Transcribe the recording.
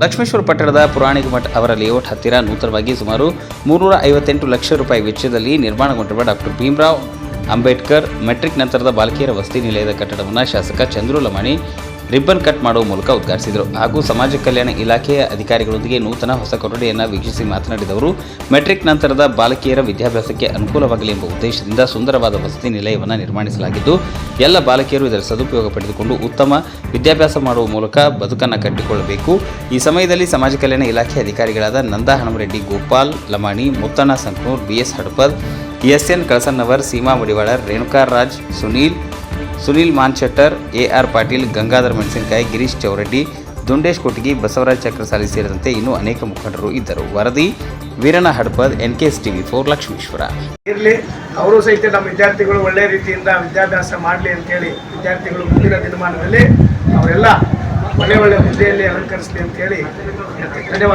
ಲಕ್ಷ್ಮೇಶ್ವರ ಪಟ್ಟಣದ ಪುರಾಣಿಕ ಮಠ ಅವರ ಲೇಔಟ್ ಹತ್ತಿರ ನೂತನವಾಗಿ ಸುಮಾರು 358 ಲಕ್ಷ ರೂಪಾಯಿ ವೆಚ್ಚದಲ್ಲಿ ನಿರ್ಮಾಣಗೊಂಡಿರುವ ಡಾಕ್ಟರ್ ಭೀಮರಾವ್ ಅಂಬೇಡ್ಕರ್ ಮೆಟ್ರಿಕ್ ನಂತರದ ಬಾಲಕಿಯರ ವಸತಿ ನಿಲಯದ ಕಟ್ಟಡವನ್ನು ಶಾಸಕ ಚಂದ್ರು ಲಮಾಣಿ ರಿಬ್ಬನ್ ಕಟ್ ಮಾಡುವ ಮೂಲಕ ಉದ್ಘಾಟಿಸಿದರು. ಹಾಗೂ ಸಮಾಜ ಕಲ್ಯಾಣ ಇಲಾಖೆಯ ಅಧಿಕಾರಿಗಳೊಂದಿಗೆ ನೂತನ ಹೊಸ ಕೊಠಡಿಯನ್ನು ವೀಕ್ಷಿಸಿ ಮಾತನಾಡಿದವರು, ಮೆಟ್ರಿಕ್ ನಂತರದ ಬಾಲಕಿಯರ ವಿದ್ಯಾಭ್ಯಾಸಕ್ಕೆ ಅನುಕೂಲವಾಗಲಿ ಎಂಬ ಉದ್ದೇಶದಿಂದ ಸುಂದರವಾದ ವಸತಿ ನಿಲಯವನ್ನು ನಿರ್ಮಿಸಲಾಗಿದ್ದು, ಎಲ್ಲ ಬಾಲಕಿಯರು ಇದರ ಸದುಪಯೋಗ ಪಡೆದುಕೊಂಡು ಉತ್ತಮ ವಿದ್ಯಾಭ್ಯಾಸ ಮಾಡುವ ಮೂಲಕ ಬದುಕನ್ನು ಕಟ್ಟಿಕೊಳ್ಳಬೇಕು. ಈ ಸಮಯದಲ್ಲಿ ಸಮಾಜ ಕಲ್ಯಾಣ ಇಲಾಖೆ ಅಧಿಕಾರಿಗಳಾದ ನಂದಾ Hanumareddy, Gopal Lamani, Muthanna Sankanur, BS Hadapad, SN ಕಳಸನ್ನವರ್, Seema Madivalar, Renuka Raj, Sunil ಮಾನ್ಶೆಟ್ಟರ್, AR Patil, Gangadhara ಮೆಣಸಿನಕಾಯಿ, ಗಿರೀಶ್ ಚೌರೆಡ್ಡಿ, ದುಂಡೇಶ್ ಕೊಟಗಿ, ಬಸವರಾಜ್ ಚಕ್ರಸಾಲಿ ಸೇರಿದಂತೆ ಇನ್ನೂ ಅನೇಕ ಮುಖಂಡರು ಇದ್ದರು. ವರದಿ ವೀರಣ್ಣ ಹಡಪದ್, NKS TV4 ಲಕ್ಷ್ಮೇಶ್ವರ. ಇರಲಿ, ಅವರು ಸಹಿತ ನಮ್ಮ ವಿದ್ಯಾರ್ಥಿಗಳು ಒಳ್ಳೆಯ ರೀತಿಯಿಂದ ವಿದ್ಯಾಭ್ಯಾಸ ಮಾಡಲಿ ಅಂತೇಳಿ ವಿದ್ಯಾರ್ಥಿಗಳು ಮುಂದಿನ ದಿನಮಾನದಲ್ಲಿ ಅವರೆಲ್ಲ ಒಳ್ಳೆ ಹುದ್ದೆಯಲ್ಲಿ ಅಲಂಕರಿಸಲಿ ಅಂತೇಳಿ ಧನ್ಯವಾದ.